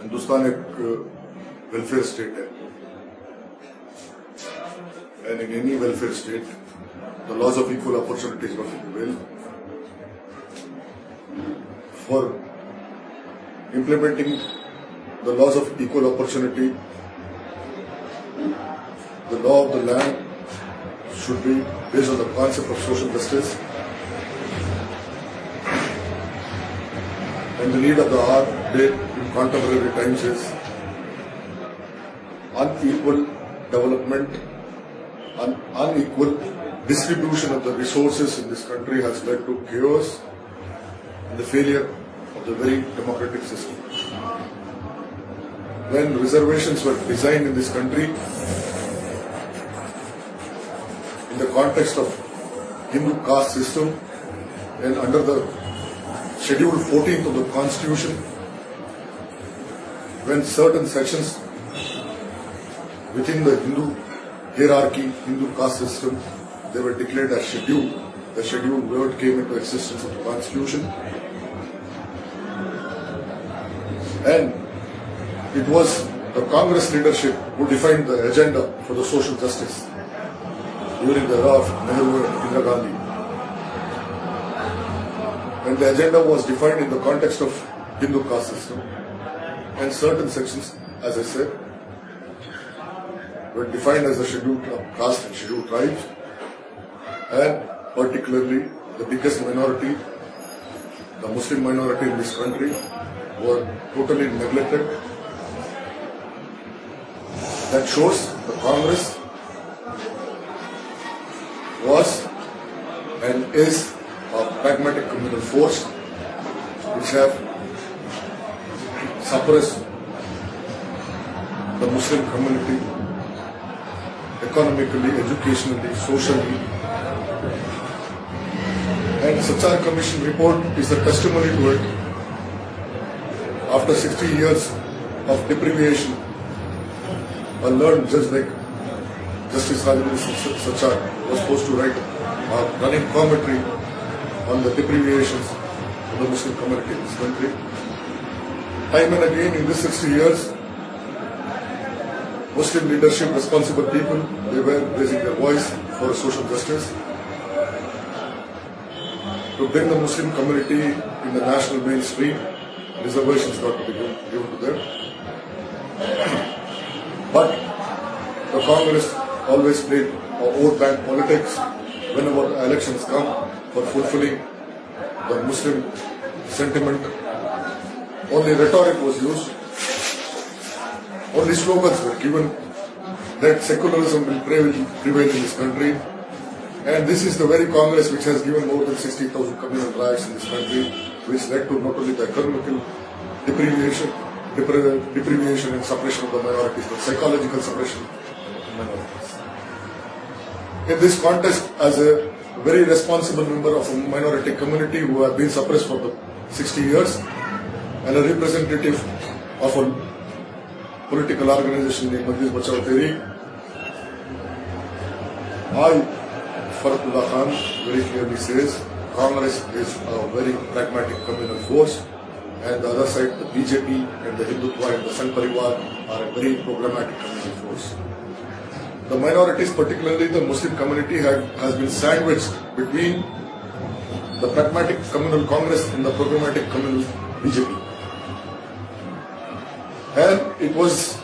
हिंदुस्तान एक welfare state है, and in any welfare state, the laws of equal opportunity is going to prevail. For implementing the laws of equal opportunity, the law of the land should be based on the concept of social justice, and the need of the hour today in contemporary times is unequal development. Unequal distribution of the resources in this country has led to chaos and the failure of the very democratic system. When reservations were designed in this country in the context of Hindu caste system and under the Schedule 14th of the Constitution, when certain sections within the Hindu hierarchy, Hindu caste system, they were declared as scheduled. The scheduled word came into existence of the Constitution. And it was the Congress leadership who defined the agenda for the social justice during the era of Nehru and Indira Gandhi. And the agenda was defined in the context of Hindu caste system. And certain sections, as I said, were defined as the scheduled caste and scheduled tribes, and particularly the biggest minority, the Muslim minority in this country, were totally neglected. That shows the Congress was and is a pragmatic communal force which have suppressed the Muslim community economically, educationally, socially. And Sachar Commission report is a testimony to it. After 60 years of deprivation, a learned judge like Justice Rajendra Sachar was supposed to write a running commentary on the deprivations of the Muslim community in this country. Time and again in these 60 years, Muslim leadership, responsible people, they were raising their voice for social justice to bring the Muslim community in the national mainstream. Reservations got to be given to them. But the Congress always played vote bank politics whenever elections come for fulfilling the Muslim sentiment. Only rhetoric was used. Only slogans were given that secularism will prevail in this country. And this is the very Congress which has given more than 60,000 communal rights in this country, which led to not only the economical deprivation and suppression of the minorities, but psychological suppression of the minorities. In this context, as a very responsible member of a minority community who have been suppressed for the 60 years and a representative of a political organization named Majlis Bachao Tehreek, I, Farhat Khan, very clearly says Congress is a very pragmatic communal force, and the other side, the BJP and the Hindutva and the Sangh Parivar, are a very programmatic communal force. The minorities, particularly the Muslim community, has been sandwiched between the pragmatic communal Congress and the programmatic communal BJP. And it was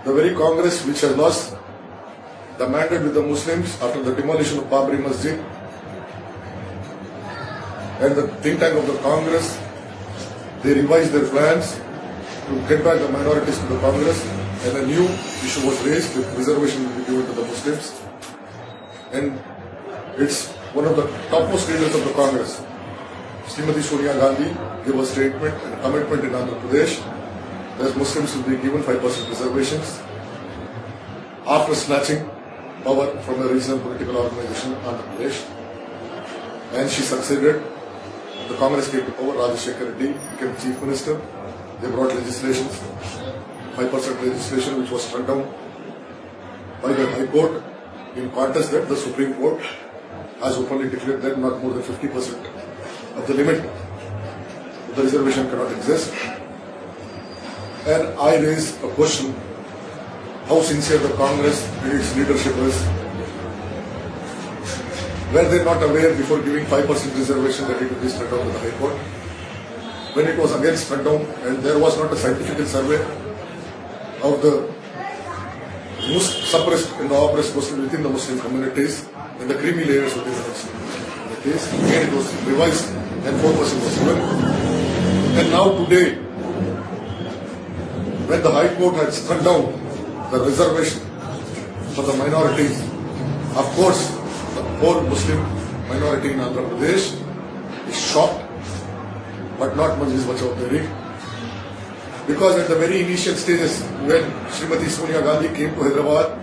the very Congress which has lost the mandate with the Muslims after the demolition of Babri Masjid. And the think tank of the Congress, they revised their plans to get back the minorities to the Congress, and a new issue was raised that reservation will be given to the Muslims. And it's one of the topmost leaders of the Congress, Srimati Sonia Gandhi, gave a statement and a commitment in Andhra Pradesh that Muslims will be given 5% reservations after snatching power from a regional political organization, Andhra Pradesh. And she succeeded. The Congress came to power. Rajashekar Reddy became Chief Minister. They brought legislations, 5% legislation, which was struck down by the High Court. In contrast, that the Supreme Court has openly declared that not more than 50% of the limit of the reservation cannot exist. And I raise a question, how sincere the Congress and its leadership is. Were they not aware before giving 5% reservation that it would be struck down to the High Court? When it was again struck down and there was not a scientific survey of the suppressed and the oppressed Muslims within the Muslim communities and the creamy layers within the Muslim communities, again it was revised and 4% was given. And now today, when the High Court had struck down the reservation for the minorities, of course, the whole Muslim minority in Andhra Pradesh is shocked, but not Majlis Bachao Tehreek. Because at the very initial stages, when Srimati Sonia Gandhi came to Hyderabad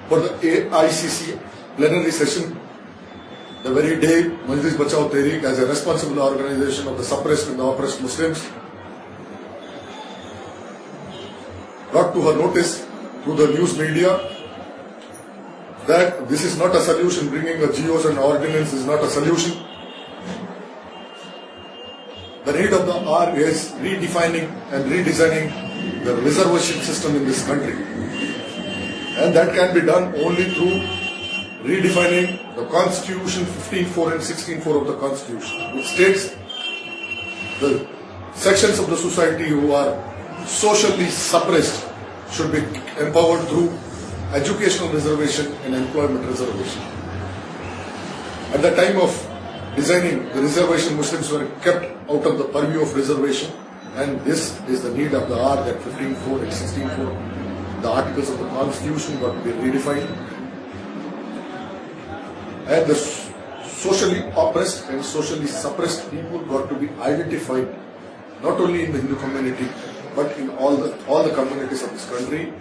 for the AICC plenary session, the very day Majlis Bachao Tehreek, as a responsible organization of the suppressed and the oppressed Muslims, brought to her notice through the news media that this is not a solution, bringing a GOs and ordinance is not a solution. The need of the hour is redefining and redesigning the reservation system in this country. And that can be done only through redefining the Constitution 15.4 and 16.4 of the Constitution, which states the sections of the society who are socially suppressed should be empowered through educational reservation and employment reservation. At the time of designing the reservation, Muslims were kept out of the purview of reservation, and this is the need of the hour that 15.4 and 16.4, the articles of the Constitution got to be redefined, and the socially oppressed and socially suppressed people got to be identified not only in the Hindu community but in all the communities of this country,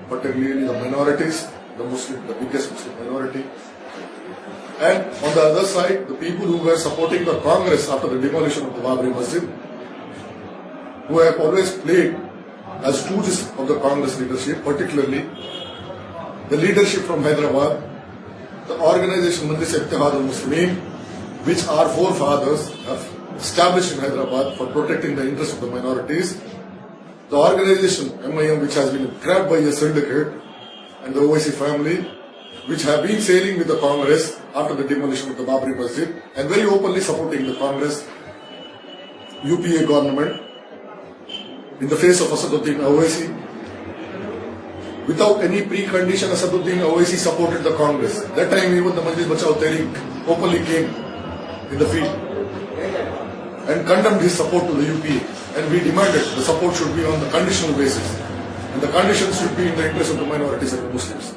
particularly the minorities, the biggest Muslim minority. And on the other side, the people who were supporting the Congress after the demolition of the Babri Masjid, who have always played as stooges of the Congress leadership, particularly the leadership from Hyderabad, the organization Majlis Ittihad al-Muslimin, which our forefathers have established in Hyderabad for protecting the interests of the minorities, the organization MIM, which has been grabbed by a syndicate, and the OIC family, which have been sailing with the Congress after the demolition of the Babri Masjid and very openly supporting the Congress UPA government in the face of Asaduddin Owaisi. Without any precondition, Asaduddin Owaisi supported the Congress. That time even the Majlis Bachao Tehreek openly came in the field and condemned his support to the UPA. And we demanded the support should be on the conditional basis. And the conditions should be in the interest of the minorities and the Muslims.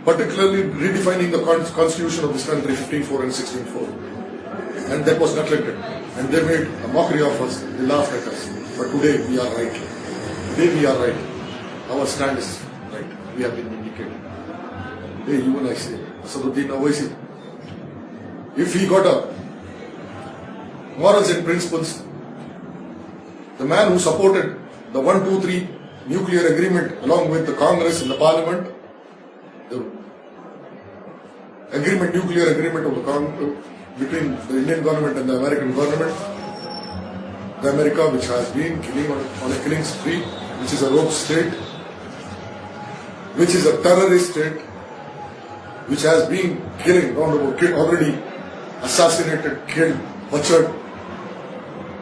Particularly redefining the constitution of this country 15.4 and 16.4. And that was neglected. And they made a mockery of us. They laughed at us. But today we are right. Today we are right. Our stand is right. We have been vindicated. Today you and I say, Asaduddin Owaisi, if he got a morals and principles, the man who supported the 123 nuclear agreement along with the Congress and the Parliament, the nuclear agreement of between the Indian government and the American government, the America which has been killing on a killing spree, which is a rogue state, which is a terrorist state, which has been killing already assassinated, killed, butchered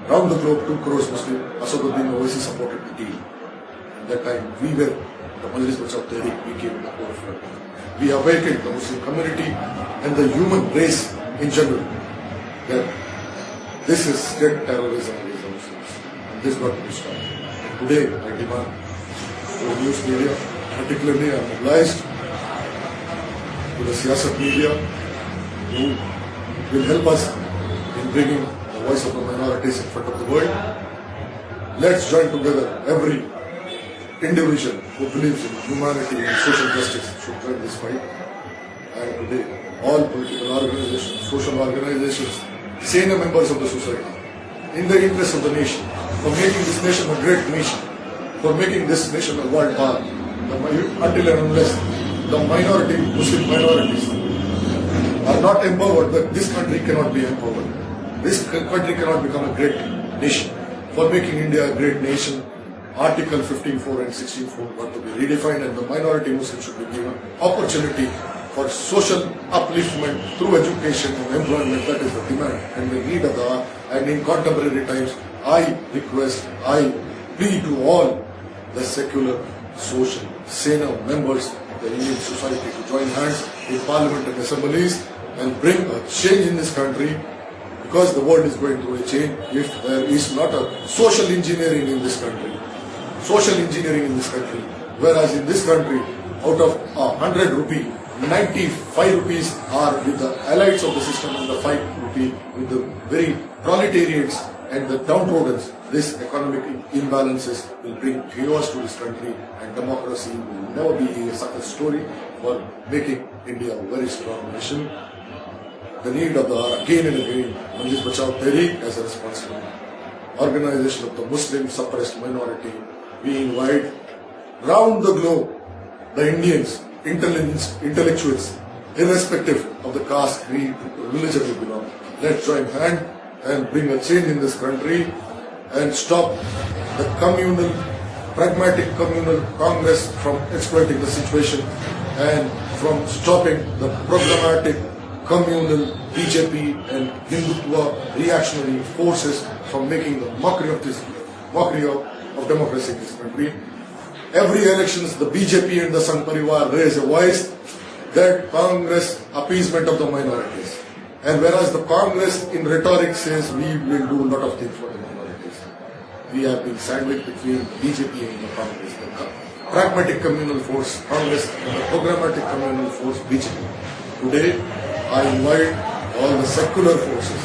round the globe 2 crores Muslim. Asaduddin Owaisi supported the deal. At that time, we were the Majlis Bachao Tehreek, we came in the forefront. We awakened the Muslim community and the human race in general that this is state terrorism against the Muslims. And this got to be stopped. And today, I demand to the news media, particularly I am obliged to the Siyasat media, who will help us in bringing the voice of the minorities in front of the world. Let's join together. Every individual who believes in humanity and social justice should join this fight. And today, all political organizations, social organizations, senior members of the society, in the interest of the nation, for making this nation a great nation, for making this nation a world power, until and unless the minority, Muslim minorities, are not empowered, that this country cannot be empowered. This country cannot become a great nation. for making India a great nation. Article 15.4 and 16.4 got to be redefined, and the minority Muslims should be given opportunity for social upliftment through education and employment. That is the demand and the need of the hour. And in contemporary times, I plead to all the secular, social, Sena members of the Indian society to join hands in parliament and assemblies and bring a change in this country, because the world is going through a change. If there is not a social engineering in this country, whereas in this country, out of 100 rupee, 95 rupees are with the elites of the system and the 5 rupee with the very proletariats and the downtrodden. This economic imbalances will bring chaos to this country, and democracy will never be a success story for making India a very strong nation. The need of the hour, again and again, Majlis Bachao Tehreek as a responsible organization of the Muslim suppressed minority, we invite round the globe the Indians, intellectuals, irrespective of the caste, creed, religion we belong. Let's join hand and bring a change in this country and stop the pragmatic communal Congress from exploiting the situation, and from stopping the programmatic communal BJP and Hindutva reactionary forces from making the mockery of democracy in this country. Every elections, the BJP and the Sangh Parivar raise a voice that Congress appeasement of the minorities. And whereas the Congress in rhetoric says we will do a lot of things for the minorities, we have been sandwiched between BJP and the Congress. The pragmatic communal force, Congress, and the programmatic communal force, BJP. Today, I invite all the secular forces,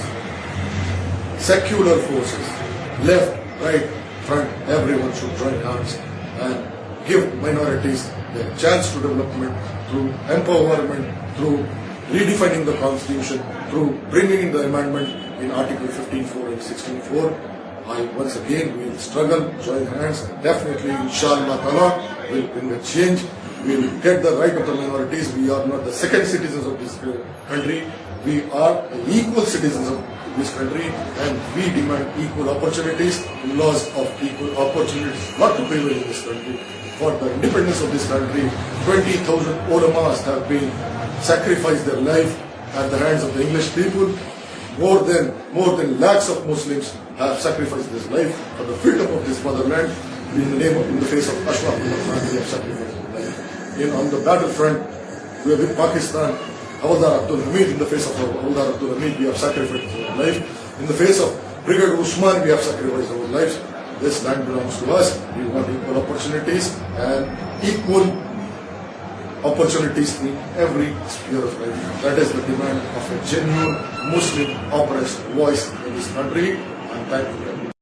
left, right, front, everyone should join hands and give minorities their chance to development through empowerment, through redefining the constitution, through bringing in the amendment in Article 15.4 and 16.4. Once again will struggle, join hands, and definitely, inshallah ta'ala, will bring a change. We will get the right of the minorities. We are not the second citizens of this country. We are the equal citizens of this country, and we demand equal opportunities, laws of equal opportunities not to prevail in this country. For the independence of this country, 20,000 ulamas have been sacrificed their life at the hands of the English people. More than lakhs of Muslims have sacrificed their life for the freedom of this motherland. In the face of Ashraf, we have sacrificed their life. On the battlefront, we are with Pakistan. Havaldar Abdul Hamid, in the face of Havaldar Abdul Hamid, we have sacrificed our life. In the face of Brigadier Usman, we have sacrificed our lives. This land belongs to us. We want equal opportunities and equal opportunities in every sphere of life. That is the demand of a genuine Muslim oppressed voice in this country. And thank you.